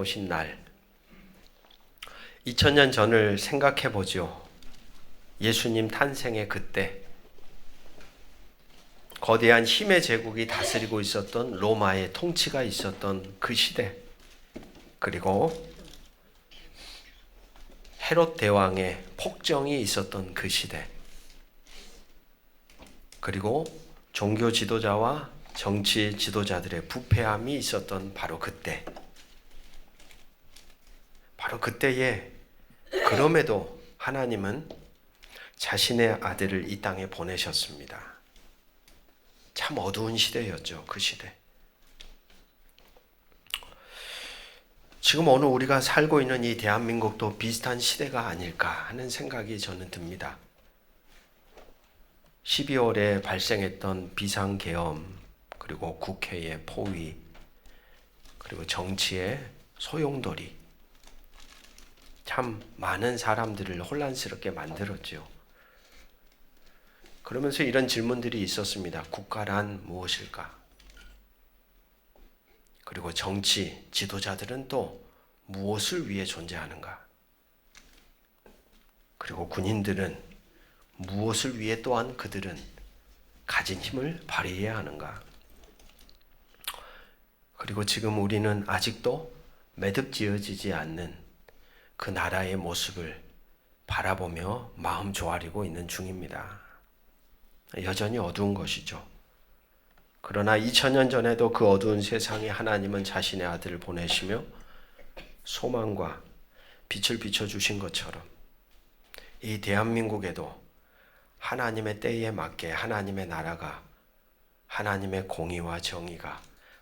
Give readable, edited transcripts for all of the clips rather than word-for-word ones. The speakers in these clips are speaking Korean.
오신 날, 2000년 전을 생각해 보죠. 예수님 탄생의 그때, 거대한 힘의 제국이 다스리고 있었던 로마의 통치가 있었던 그 시대, 그리고 헤롯 대왕의 폭정이 있었던 그 시대, 그리고 종교 지도자와 정치 지도자들의 부패함이 있었던 바로 그때, 바로 그때에 그럼에도 하나님은 자신의 아들을 이 땅에 보내셨습니다. 참 어두운 시대였죠, 그 시대. 지금 오늘 우리가 살고 있는 이 대한민국도 비슷한 시대가 아닐까 하는 생각이 저는 듭니다. 12월에 발생했던 비상계엄, 그리고 국회의 포위, 그리고 정치의 소용돌이, 참 많은 사람들을 혼란스럽게 만들었죠. 그러면서 이런 질문들이 있었습니다. 국가란 무엇일까? 그리고 정치 지도자들은 또 무엇을 위해 존재하는가? 그리고 군인들은 무엇을 위해 또한 그들은 가진 힘을 발휘해야 하는가? 그리고 지금 우리는 아직도 매듭지어지지 않는 그 나라의 모습을 바라보며 마음 조아리고 있는 중입니다. 여전히 어두운 것이죠. 그러나 2000년 전에도 그 어두운 세상에 하나님은 자신의 아들을 보내시며 소망과 빛을 비춰주신 것처럼 이 대한민국에도 하나님의 때에 맞게 하나님의 나라가, 하나님의 공의와 정의가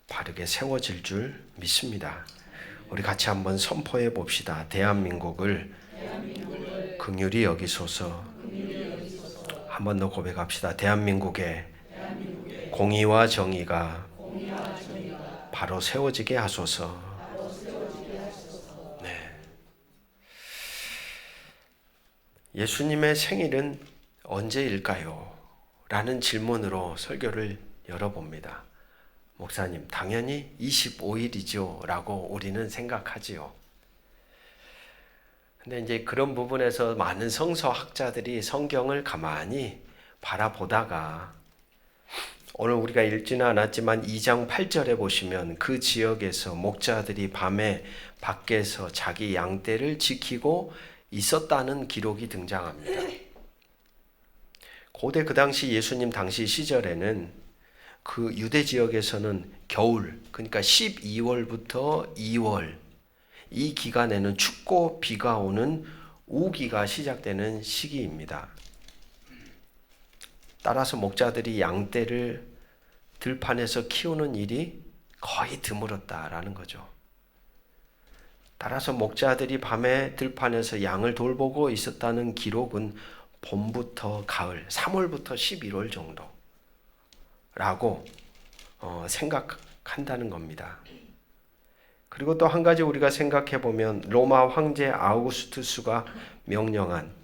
바르게 세워질 줄 믿습니다. 우리 같이 한번 선포해 봅시다. 대한민국을 긍휼히 여기소서. 한 번 더 고백합시다. 대한민국의 공의와 정의가 바로 세워지게 하소서. 네. 예수님의 생일은 언제일까요? 라는 질문으로 설교를 열어봅니다. 목사님, 당연히 25일이죠. 라고 우리는 생각하지요. 근데 이제 그런 부분에서 많은 성서학자들이 성경을 가만히 바라보다가 오늘 우리가 읽지는 않았지만 2장 8절에 보시면 그 지역에서 목자들이 밤에 밖에서 자기 양떼를 지키고 있었다는 기록이 등장합니다. 고대 그 당시 예수님 당시 시절에는 그 유대 지역에서는 겨울, 그러니까 12월부터 2월 이 기간에는 춥고 비가 오는 우기가 시작되는 시기입니다. 따라서 목자들이 양떼를 들판에서 키우는 일이 거의 드물었다라는 거죠. 따라서 목자들이 밤에 들판에서 양을 돌보고 있었다는 기록은 봄부터 가을, 3월부터 11월 정도라고 생각한다는 겁니다. 그리고 또 한 가지 우리가 생각해 보면 로마 황제 아우구스투스가 명령한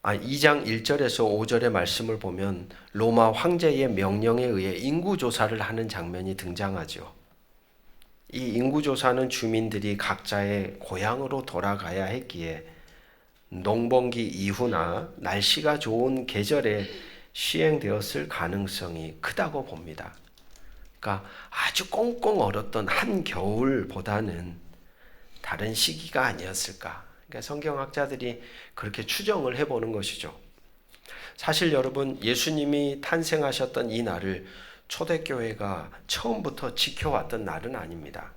2장 1절에서 5절의 말씀을 보면 로마 황제의 명령에 의해 인구조사를 하는 장면이 등장하죠. 이 인구조사는 주민들이 각자의 고향으로 돌아가야 했기에 농번기 이후나 날씨가 좋은 계절에 시행되었을 가능성이 크다고 봅니다. 그러니까 아주 꽁꽁 얼었던 한겨울보다는 다른 시기가 아니었을까. 그러니까 성경학자들이 그렇게 추정을 해보는 것이죠. 사실 여러분, 예수님이 탄생하셨던 이 날을 초대교회가 처음부터 지켜왔던 날은 아닙니다.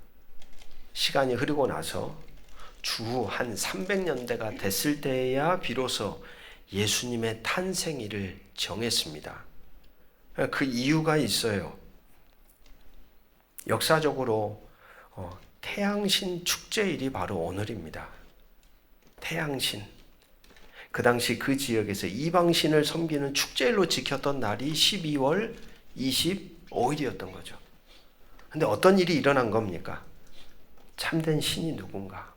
시간이 흐르고 나서 주후 한 300년대가 됐을 때야 비로소 예수님의 탄생일을 정했습니다. 그 이유가 있어요. 역사적으로 태양신 축제일이 바로 오늘입니다. 태양신. 그 당시 그 지역에서 이방신을 섬기는 축제일로 지켰던 날이 12월 25일이었던 거죠. 근데 어떤 일이 일어난 겁니까? 참된 신이 누군가?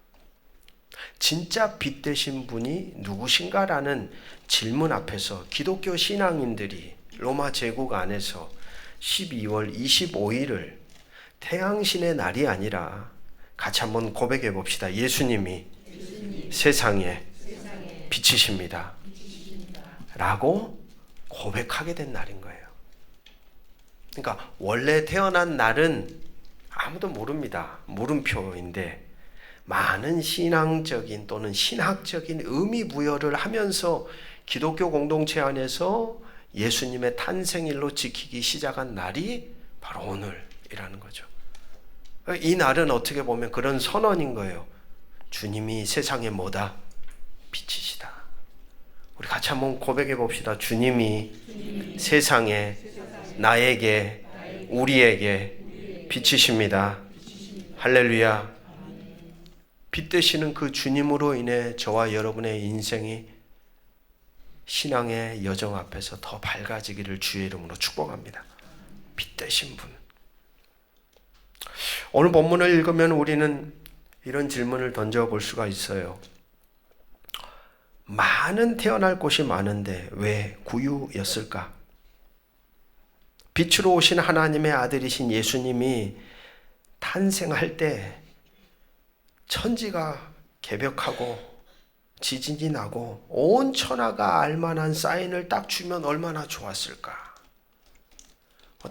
진짜 빛 되신 분이 누구신가라는 질문 앞에서 기독교 신앙인들이 로마 제국 안에서 12월 25일을 태양신의 날이 아니라 같이 한번 고백해 봅시다. 예수님이 세상에 빛이십니다. 라고 고백하게 된 날인 거예요. 그러니까 원래 태어난 날은 아무도 모릅니다. 물음표인데 많은 신앙적인 또는 신학적인 의미 부여를 하면서 기독교 공동체 안에서 예수님의 탄생일로 지키기 시작한 날이 바로 오늘이라는 거죠. 이 날은 어떻게 보면 그런 선언인 거예요. 주님이 세상에 뭐다? 빛이시다. 우리 같이 한번 고백해 봅시다. 주님이 세상에 나에게 우리에게 빛이십니다. 할렐루야. 빛 되시는 그 주님으로 인해 저와 여러분의 인생이 신앙의 여정 앞에서 더 밝아지기를 주의 이름으로 축복합니다. 빛 되신 분. 오늘 본문을 읽으면 우리는 이런 질문을 던져볼 수가 있어요. 많은 태어날 곳이 많은데 왜 구유였을까? 빛으로 오신 하나님의 아들이신 예수님이 탄생할 때 천지가 개벽하고 지진이 나고 온 천하가 알만한 사인을 딱 주면 얼마나 좋았을까?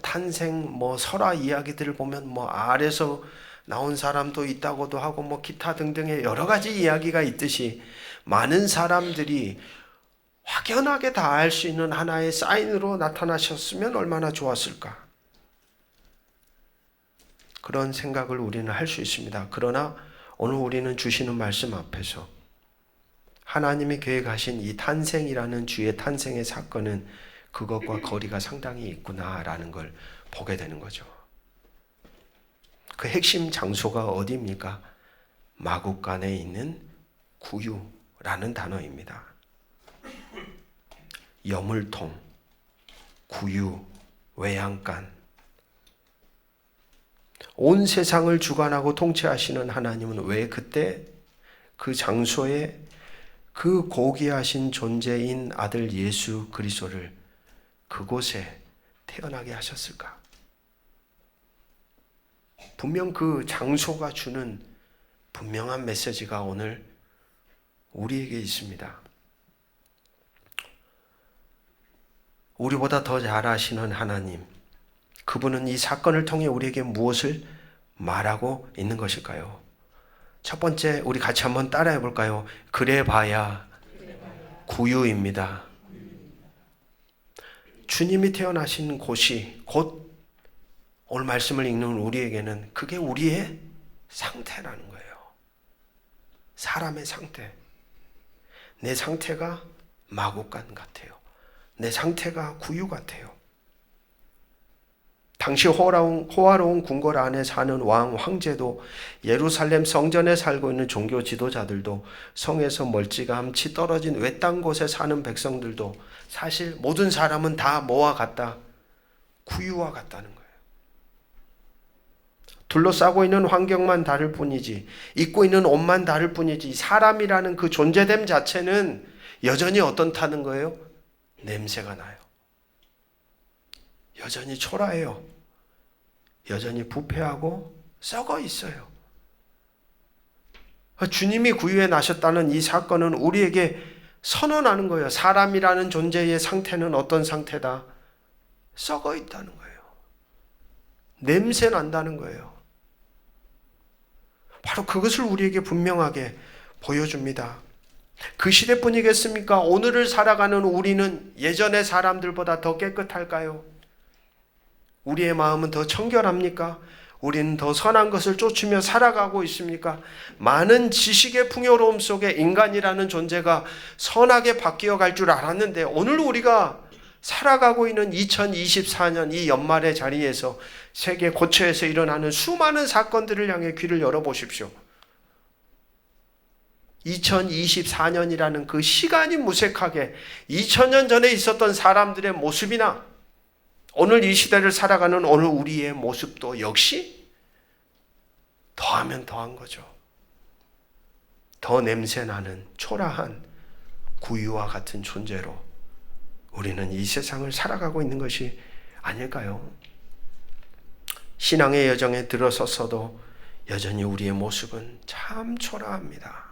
탄생 설화 이야기들을 보면 알에서 나온 사람도 있다고도 하고 기타 등등의 여러 가지 이야기가 있듯이 많은 사람들이 확연하게 다 알 수 있는 하나의 사인으로 나타나셨으면 얼마나 좋았을까? 그런 생각을 우리는 할 수 있습니다. 그러나 오늘 우리는 주시는 말씀 앞에서 하나님이 계획하신 이 탄생이라는 주의 탄생의 사건은 그것과 거리가 상당히 있구나라는 걸 보게 되는 거죠. 그 핵심 장소가 어디입니까? 마국간에 있는 구유라는 단어입니다. 여물통, 구유, 외양간. 온 세상을 주관하고 통치하시는 하나님은 왜 그때 그 장소에 그 고귀하신 존재인 아들 예수 그리스도를 그곳에 태어나게 하셨을까? 분명 그 장소가 주는 분명한 메시지가 오늘 우리에게 있습니다. 우리보다 더 잘 아시는 하나님, 그분은 이 사건을 통해 우리에게 무엇을 말하고 있는 것일까요? 첫 번째, 우리 같이 한번 따라해 볼까요? 그래봐야 구유입니다. 주님이 태어나신 곳이 곧 오늘 말씀을 읽는 우리에게는 그게 우리의 상태라는 거예요. 사람의 상태. 내 상태가 마국간 같아요. 내 상태가 구유 같아요. 당시 호화로운 궁궐 안에 사는 황제도 예루살렘 성전에 살고 있는 종교 지도자들도 성에서 멀찌감치 떨어진 외딴 곳에 사는 백성들도 사실 모든 사람은 다 뭐와 같다? 구유와 같다는 거예요. 둘러싸고 있는 환경만 다를 뿐이지, 입고 있는 옷만 다를 뿐이지, 사람이라는 그 존재됨 자체는 여전히 어떻다는 거예요? 냄새가 나요. 여전히 초라해요. 여전히 부패하고 썩어 있어요. 주님이 구유에 나셨다는 이 사건은 우리에게 선언하는 거예요. 사람이라는 존재의 상태는 어떤 상태다? 썩어 있다는 거예요. 냄새 난다는 거예요. 바로 그것을 우리에게 분명하게 보여줍니다. 그 시대뿐이겠습니까? 오늘을 살아가는 우리는 예전의 사람들보다 더 깨끗할까요? 우리의 마음은 더 청결합니까? 우리는 더 선한 것을 쫓으며 살아가고 있습니까? 많은 지식의 풍요로움 속에 인간이라는 존재가 선하게 바뀌어 갈 줄 알았는데 오늘 우리가 살아가고 있는 2024년 이 연말의 자리에서 세계 고처에서 일어나는 수많은 사건들을 향해 귀를 열어보십시오. 2024년이라는 그 시간이 무색하게 2000년 전에 있었던 사람들의 모습이나 오늘 이 시대를 살아가는 오늘 우리의 모습도 역시 더하면 더한 거죠. 더 냄새나는 초라한 구유와 같은 존재로 우리는 이 세상을 살아가고 있는 것이 아닐까요? 신앙의 여정에 들어섰어도 여전히 우리의 모습은 참 초라합니다.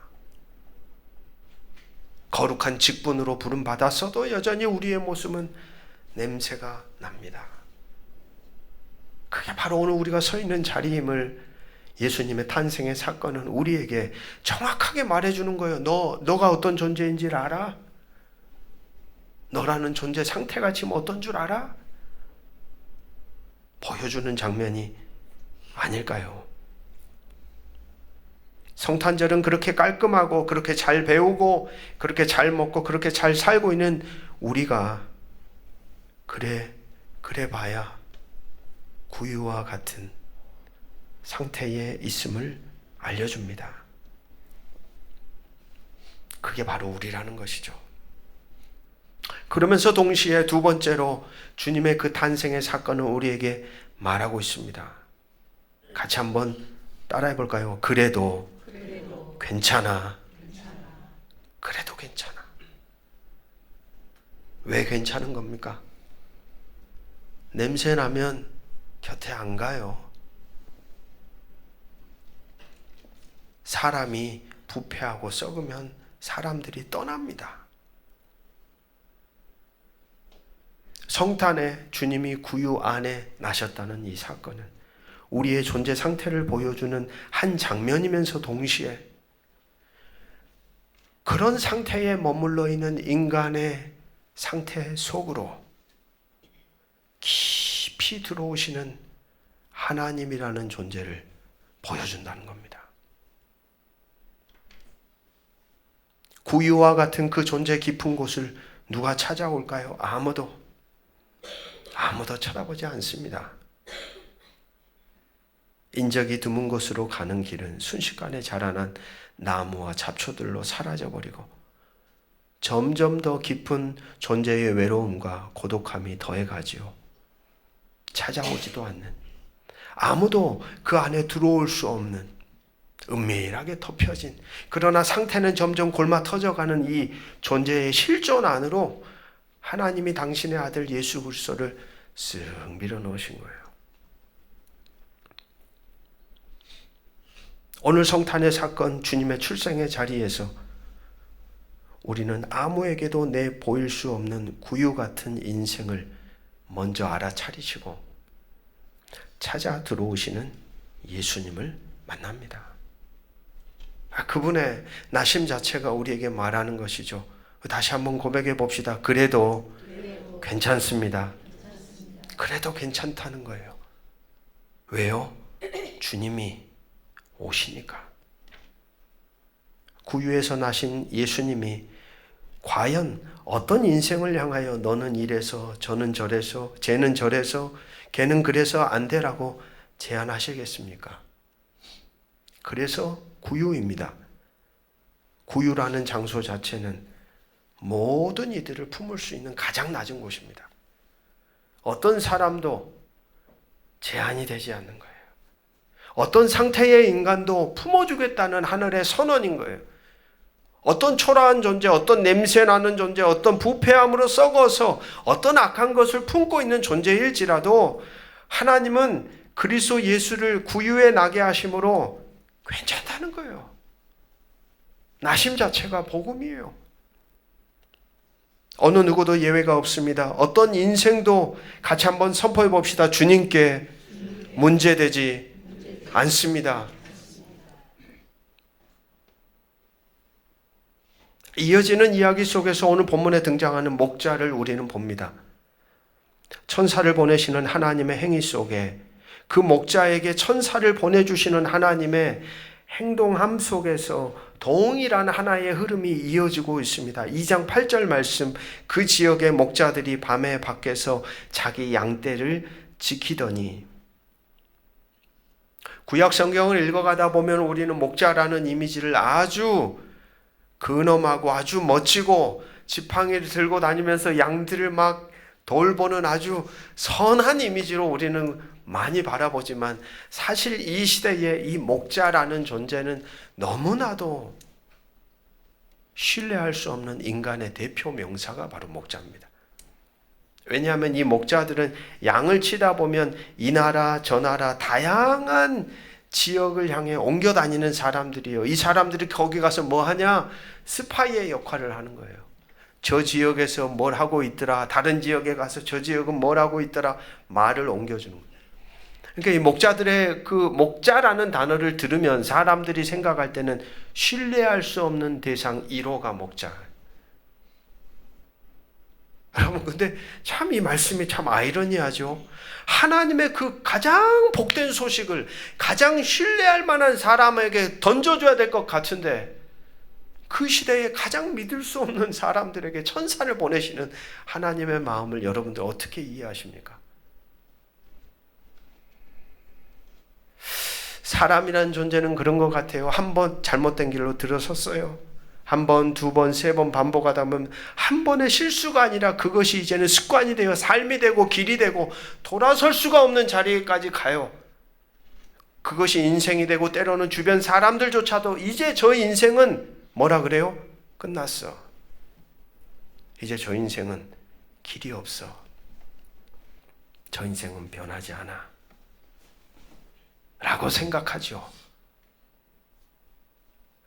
거룩한 직분으로 부름받았어도 여전히 우리의 모습은 냄새가 납니다. 그게 바로 오늘 우리가 서 있는 자리임을 예수님의 탄생의 사건은 우리에게 정확하게 말해주는 거예요. 너가 어떤 존재인지를 알아? 너라는 존재 상태가 지금 어떤 줄 알아? 보여주는 장면이 아닐까요? 성탄절은 그렇게 깔끔하고 그렇게 잘 배우고 그렇게 잘 먹고 그렇게 잘 살고 있는 우리가 그래 봐야 구유와 같은 상태에 있음을 알려줍니다. 그게 바로 우리라는 것이죠. 그러면서 동시에 두 번째로 주님의 그 탄생의 사건은 우리에게 말하고 있습니다. 같이 한번 따라해 볼까요? 그래도 괜찮아. 그래도 괜찮아. 왜 괜찮은 겁니까? 냄새 나면 곁에 안 가요. 사람이 부패하고 썩으면 사람들이 떠납니다. 성탄에 주님이 구유 안에 나셨다는 이 사건은 우리의 존재 상태를 보여주는 한 장면이면서 동시에 그런 상태에 머물러 있는 인간의 상태 속으로 깊이 들어오시는 하나님이라는 존재를 보여준다는 겁니다. 구유와 같은 그 존재 깊은 곳을 누가 찾아올까요? 아무도 쳐다보지 않습니다. 인적이 드문 곳으로 가는 길은 순식간에 자라난 나무와 잡초들로 사라져버리고 점점 더 깊은 존재의 외로움과 고독함이 더해가지요. 찾아오지도 않는, 아무도 그 안에 들어올 수 없는 은밀하게 덮여진, 그러나 상태는 점점 골마 터져가는 이 존재의 실존 안으로 하나님이 당신의 아들 예수 그리스도를 쓱 밀어넣으신 거예요. 오늘 성탄의 사건, 주님의 출생의 자리에서 우리는 아무에게도 내 보일 수 없는 구유 같은 인생을 먼저 알아차리시고 찾아 들어오시는 예수님을 만납니다. 그분의 나심 자체가 우리에게 말하는 것이죠. 다시 한번 고백해 봅시다. 그래도 괜찮습니다. 그래도 괜찮다는 거예요. 왜요? 주님이 오시니까. 구유에서 나신 예수님이 과연 어떤 인생을 향하여 너는 이래서 저는 저래서 쟤는 저래서 걔는 그래서 안 되라고 제안하시겠습니까? 그래서 구유입니다. 구유라는 장소 자체는 모든 이들을 품을 수 있는 가장 낮은 곳입니다. 어떤 사람도 제한이 되지 않는 거예요. 어떤 상태의 인간도 품어주겠다는 하늘의 선언인 거예요. 어떤 초라한 존재, 어떤 냄새나는 존재, 어떤 부패함으로 썩어서 어떤 악한 것을 품고 있는 존재일지라도 하나님은 그리스도 예수를 구유에 나게 하심으로 괜찮다는 거예요. 나심 자체가 복음이에요. 어느 누구도 예외가 없습니다. 어떤 인생도 같이 한번 선포해 봅시다. 주님께 문제되지 않습니다. 이어지는 이야기 속에서 오늘 본문에 등장하는 목자를 우리는 봅니다. 천사를 보내시는 하나님의 행위 속에 그 목자에게 천사를 보내주시는 하나님의 행동함 속에서 동일한 하나의 흐름이 이어지고 있습니다. 2장 8절 말씀, 그 지역의 목자들이 밤에 밖에서 자기 양떼를 지키더니, 구약 성경을 읽어가다 보면 우리는 목자라는 이미지를 아주 근엄하고 아주 멋지고 지팡이를 들고 다니면서 양들을 막 돌보는 아주 선한 이미지로 우리는 많이 바라보지만 사실 이 시대에 이 목자라는 존재는 너무나도 신뢰할 수 없는 인간의 대표 명사가 바로 목자입니다. 왜냐하면 이 목자들은 양을 치다 보면 이 나라 저 나라 다양한 지역을 향해 옮겨 다니는 사람들이에요. 이 사람들이 거기 가서 뭐 하냐? 스파이의 역할을 하는 거예요. 저 지역에서 뭘 하고 있더라. 다른 지역에 가서 저 지역은 뭘 하고 있더라. 말을 옮겨주는 거예요. 그러니까 이 목자들의 그 목자라는 단어를 들으면 사람들이 생각할 때는 신뢰할 수 없는 대상 1호가 목자. 여러분, 근데 참 이 말씀이 참 아이러니하죠. 하나님의 그 가장 복된 소식을 가장 신뢰할 만한 사람에게 던져줘야 될 것 같은데 그 시대에 가장 믿을 수 없는 사람들에게 천사를 보내시는 하나님의 마음을 여러분들 어떻게 이해하십니까? 사람이라는 존재는 그런 것 같아요. 한 번 잘못된 길로 들어섰어요. 한 번, 두 번, 세 번 반복하다 보면 한 번의 실수가 아니라 그것이 이제는 습관이 되어 삶이 되고 길이 되고 돌아설 수가 없는 자리까지 가요. 그것이 인생이 되고 때로는 주변 사람들조차도 이제 저 인생은 뭐라 그래요? 끝났어. 이제 저 인생은 길이 없어. 저 인생은 변하지 않아. 라고 생각하죠.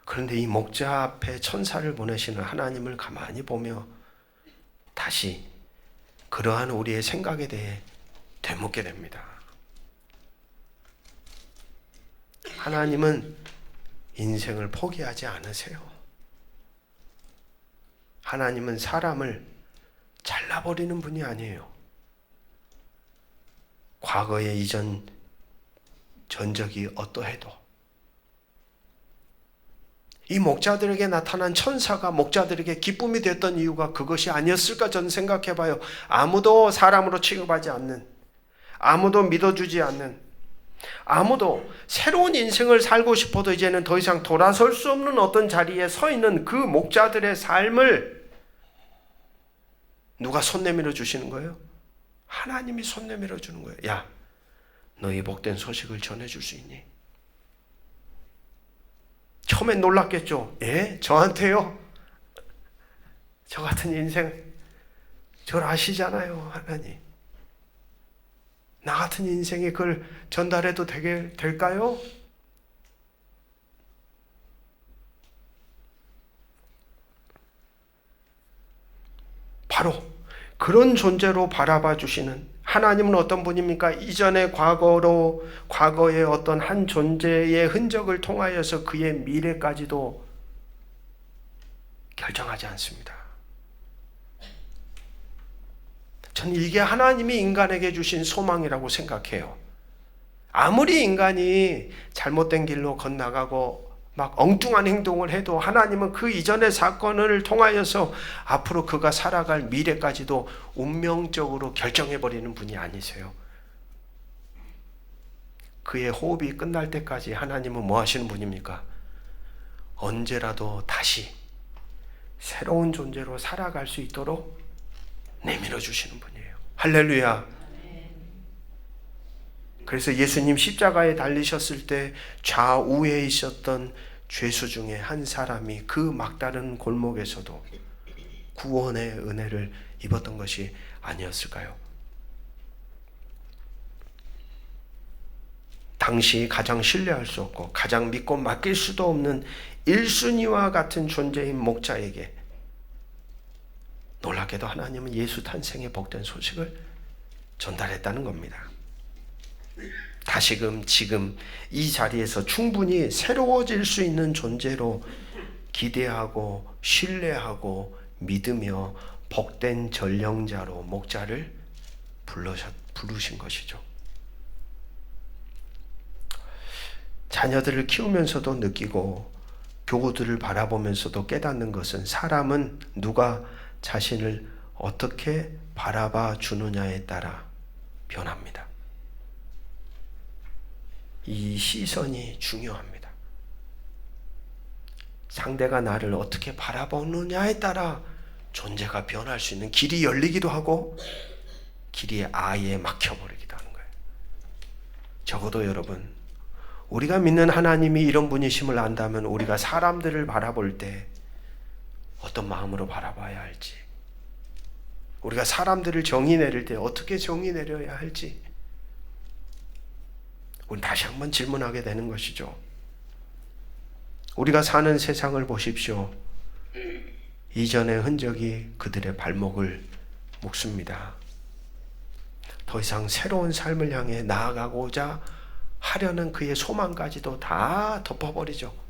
그런데 이 목자 앞에 천사를 보내시는 하나님을 가만히 보며 다시 그러한 우리의 생각에 대해 되묻게 됩니다. 하나님은 인생을 포기하지 않으세요. 하나님은 사람을 잘라버리는 분이 아니에요. 과거의 이전 전적이 어떠해도 이 목자들에게 나타난 천사가 목자들에게 기쁨이 됐던 이유가 그것이 아니었을까 저는 생각해봐요. 아무도 사람으로 취급하지 않는, 아무도 믿어주지 않는, 아무도 새로운 인생을 살고 싶어도 이제는 더 이상 돌아설 수 없는 어떤 자리에 서 있는 그 목자들의 삶을 누가 손 내밀어 주시는 거예요? 하나님이 손 내밀어 주는 거예요. 야, 너희 복된 소식을 전해줄 수 있니? 처음엔 놀랐겠죠. 예? 저한테요? 저 같은 인생 절 아시잖아요, 하나님. 나 같은 인생이 그걸 전달해도 될까요? 바로 그런 존재로 바라봐 주시는 하나님은 어떤 분입니까? 이전의 과거의 어떤 한 존재의 흔적을 통하여서 그의 미래까지도 결정하지 않습니다. 저는 이게 하나님이 인간에게 주신 소망이라고 생각해요. 아무리 인간이 잘못된 길로 건너가고 막 엉뚱한 행동을 해도 하나님은 그 이전의 사건을 통하여서 앞으로 그가 살아갈 미래까지도 운명적으로 결정해버리는 분이 아니세요. 그의 호흡이 끝날 때까지 하나님은 뭐 하시는 분입니까? 언제라도 다시 새로운 존재로 살아갈 수 있도록 내밀어 주시는 분이에요. 할렐루야. 그래서 예수님 십자가에 달리셨을 때 좌우에 있었던 죄수 중에 한 사람이 그 막다른 골목에서도 구원의 은혜를 입었던 것이 아니었을까요? 당시 가장 신뢰할 수 없고 가장 믿고 맡길 수도 없는 1순위와 같은 존재인 목자에게 놀랍게도 하나님은 예수 탄생의 복된 소식을 전달했다는 겁니다. 다시금 지금 이 자리에서 충분히 새로워질 수 있는 존재로 기대하고 신뢰하고 믿으며 복된 전령자로 목자를 부르신 것이죠. 자녀들을 키우면서도 느끼고 교우들을 바라보면서도 깨닫는 것은 사람은 누가 자신을 어떻게 바라봐 주느냐에 따라 변합니다. 이 시선이 중요합니다. 상대가 나를 어떻게 바라보느냐에 따라 존재가 변할 수 있는 길이 열리기도 하고 길이 아예 막혀버리기도 하는 거예요. 적어도 여러분, 우리가 믿는 하나님이 이런 분이심을 안다면 우리가 사람들을 바라볼 때 어떤 마음으로 바라봐야 할지, 우리가 사람들을 정의 내릴 때 어떻게 정의 내려야 할지 우리 다시 한번 질문하게 되는 것이죠. 우리가 사는 세상을 보십시오. 이전의 흔적이 그들의 발목을 묶습니다. 더 이상 새로운 삶을 향해 나아가고자 하려는 그의 소망까지도 다 덮어버리죠.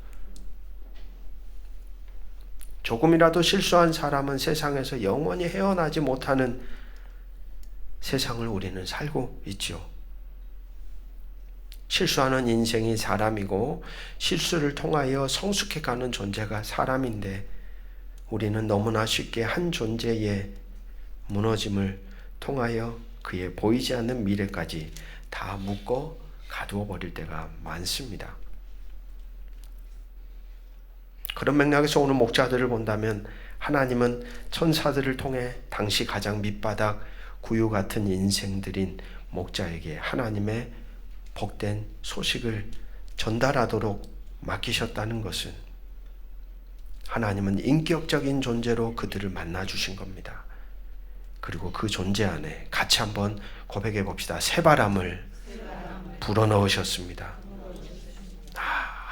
조금이라도 실수한 사람은 세상에서 영원히 헤어나지 못하는 세상을 우리는 살고 있지요. 실수하는 인생이 사람이고 실수를 통하여 성숙해가는 존재가 사람인데 우리는 너무나 쉽게 한 존재의 무너짐을 통하여 그의 보이지 않는 미래까지 다 묶어 가두어 버릴 때가 많습니다. 그런 맥락에서 오늘 목자들을 본다면 하나님은 천사들을 통해 당시 가장 밑바닥 구유 같은 인생들인 목자에게 하나님의 복된 소식을 전달하도록 맡기셨다는 것은 하나님은 인격적인 존재로 그들을 만나 주신 겁니다. 그리고 그 존재 안에 같이 한번 고백해 봅시다. 새바람을 불어넣으셨습니다.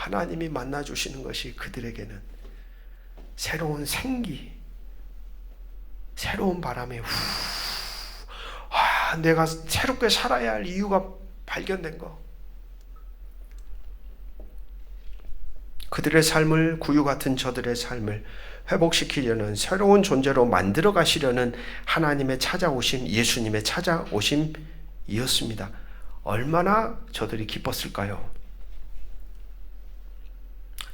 하나님이 만나 주시는 것이 그들에게는 새로운 생기, 새로운 바람이 내가 새롭게 살아야 할 이유가 발견된 거. 그들의 삶을, 구유 같은 저들의 삶을 회복시키려는 새로운 존재로 만들어 가시려는 하나님의 찾아오심, 예수님의 찾아오심이었습니다. 얼마나 저들이 기뻤을까요?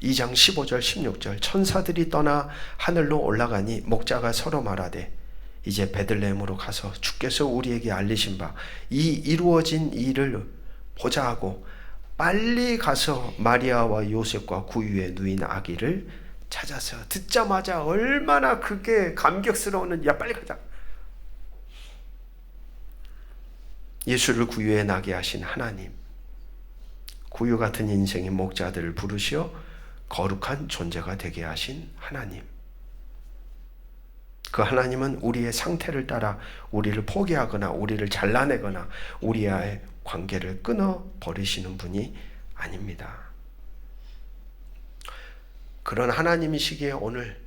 2장 15절 16절 천사들이 떠나 하늘로 올라가니 목자가 서로 말하되 이제 베들레헴으로 가서 주께서 우리에게 알리신 바 이 이루어진 일을 보자 하고 빨리 가서 마리아와 요셉과 구유에 누인 아기를 찾아서 듣자마자 얼마나 그게 감격스러웠는지 야 빨리 가자. 예수를 구유에 나게 하신 하나님, 구유 같은 인생의 목자들을 부르시어 거룩한 존재가 되게 하신 하나님. 그 하나님은 우리의 상태를 따라 우리를 포기하거나 우리를 잘라내거나 우리와의 관계를 끊어버리시는 분이 아닙니다. 그런 하나님이시기에 오늘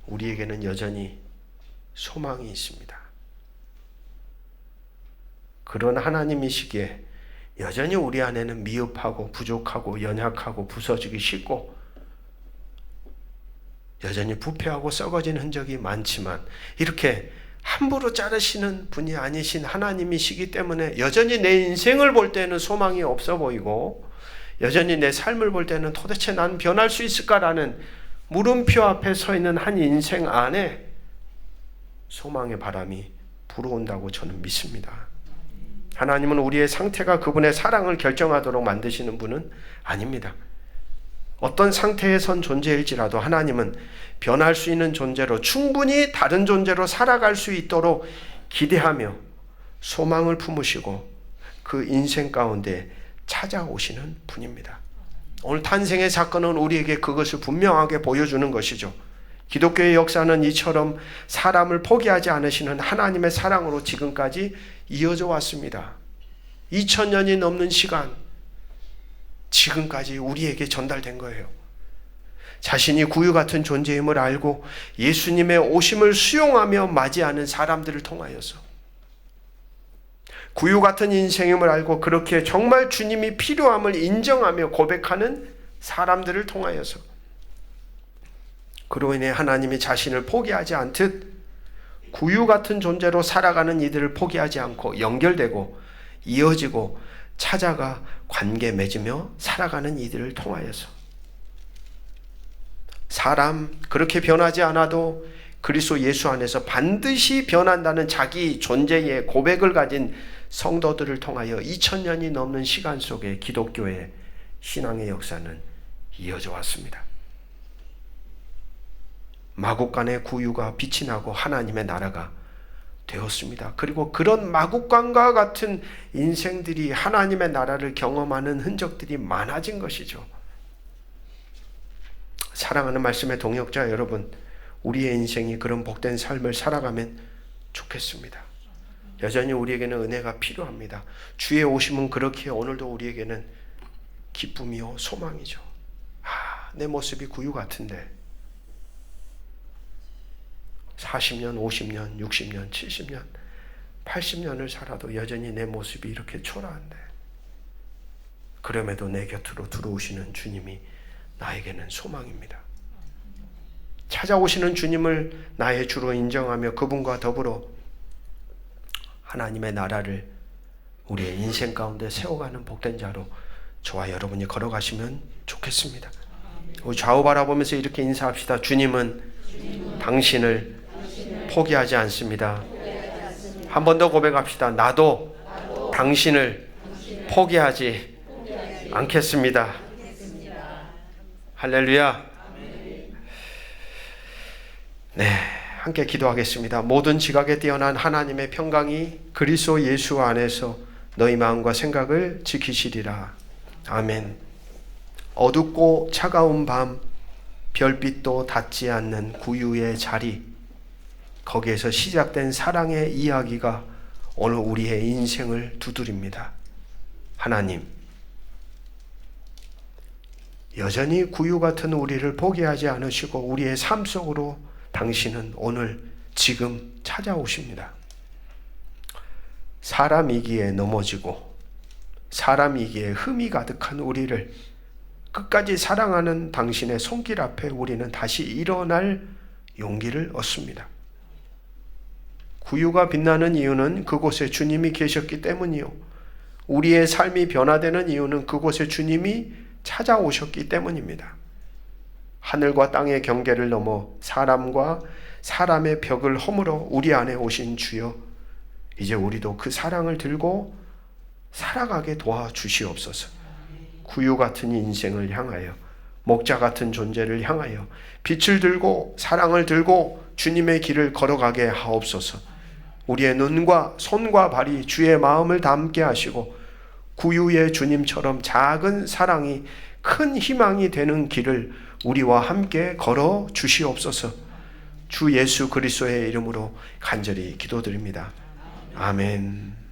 우리에게는 여전히 소망이 있습니다. 그런 하나님이시기에 여전히 우리 안에는 미흡하고 부족하고 연약하고 부서지기 쉽고 여전히 부패하고 썩어진 흔적이 많지만 이렇게 함부로 자르시는 분이 아니신 하나님이시기 때문에 여전히 내 인생을 볼 때는 소망이 없어 보이고 여전히 내 삶을 볼 때는 도대체 난 변할 수 있을까라는 물음표 앞에 서 있는 한 인생 안에 소망의 바람이 불어온다고 저는 믿습니다. 하나님은 우리의 상태가 그분의 사랑을 결정하도록 만드시는 분은 아닙니다. 어떤 상태에 선 존재일지라도 하나님은 변할 수 있는 존재로 충분히 다른 존재로 살아갈 수 있도록 기대하며 소망을 품으시고 그 인생 가운데 찾아오시는 분입니다. 오늘 탄생의 사건은 우리에게 그것을 분명하게 보여주는 것이죠. 기독교의 역사는 이처럼 사람을 포기하지 않으시는 하나님의 사랑으로 지금까지 이어져 왔습니다. 2000년이 넘는 시간 지금까지 우리에게 전달된 거예요. 자신이 구유 같은 존재임을 알고 예수님의 오심을 수용하며 맞이하는 사람들을 통하여서 구유 같은 인생임을 알고 그렇게 정말 주님이 필요함을 인정하며 고백하는 사람들을 통하여서 그로 인해 하나님이 자신을 포기하지 않듯 구유 같은 존재로 살아가는 이들을 포기하지 않고 연결되고 이어지고 찾아가 관계 맺으며 살아가는 이들을 통하여서 사람 그렇게 변하지 않아도 그리스도 예수 안에서 반드시 변한다는 자기 존재의 고백을 가진 성도들을 통하여 2000년이 넘는 시간 속에 기독교의 신앙의 역사는 이어져 왔습니다. 마국간의 구유가 빛이 나고 하나님의 나라가 되었습니다. 그리고 그런 마국간과 같은 인생들이 하나님의 나라를 경험하는 흔적들이 많아진 것이죠. 사랑하는 말씀의 동역자 여러분, 우리의 인생이 그런 복된 삶을 살아가면 좋겠습니다. 여전히 우리에게는 은혜가 필요합니다. 주의 오심은 그렇게 오늘도 우리에게는 기쁨이요 소망이죠. 내 모습이 구유 같은데 40년, 50년, 60년, 70년, 80년을 살아도 여전히 내 모습이 이렇게 초라한데 그럼에도 내 곁으로 들어오시는 주님이 나에게는 소망입니다. 찾아오시는 주님을 나의 주로 인정하며 그분과 더불어 하나님의 나라를 우리의 인생 가운데 세워가는 복된 자로 저와 여러분이 걸어가시면 좋겠습니다. 우리 좌우 바라보면서 이렇게 인사합시다. 주님은 당신을 포기하지 않습니다. 한 번 더 고백합시다. 나도 당신을 포기하지 않겠습니다. 할렐루야. 네, 함께 기도하겠습니다. 모든 지각에 뛰어난 하나님의 평강이 그리스도 예수 안에서 너희 마음과 생각을 지키시리라. 아멘. 어둡고 차가운 밤, 별빛도 닿지 않는 구유의 자리, 거기에서 시작된 사랑의 이야기가 오늘 우리의 인생을 두드립니다. 하나님, 여전히 구유 같은 우리를 포기하지 않으시고 우리의 삶 속으로 당신은 오늘 지금 찾아오십니다. 사람이기에 넘어지고 사람이기에 흠이 가득한 우리를 끝까지 사랑하는 당신의 손길 앞에 우리는 다시 일어날 용기를 얻습니다. 구유가 빛나는 이유는 그곳에 주님이 계셨기 때문이요. 우리의 삶이 변화되는 이유는 그곳에 주님이 찾아오셨기 때문입니다. 하늘과 땅의 경계를 넘어 사람과 사람의 벽을 허물어 우리 안에 오신 주여, 이제 우리도 그 사랑을 들고 살아가게 도와주시옵소서. 구유 같은 인생을 향하여, 목자 같은 존재를 향하여 빛을 들고 사랑을 들고 주님의 길을 걸어가게 하옵소서. 우리의 눈과 손과 발이 주의 마음을 담게 하시고 구유의 주님처럼 작은 사랑이 큰 희망이 되는 길을 우리와 함께 걸어 주시옵소서. 주 예수 그리스도의 이름으로 간절히 기도드립니다. 아멘.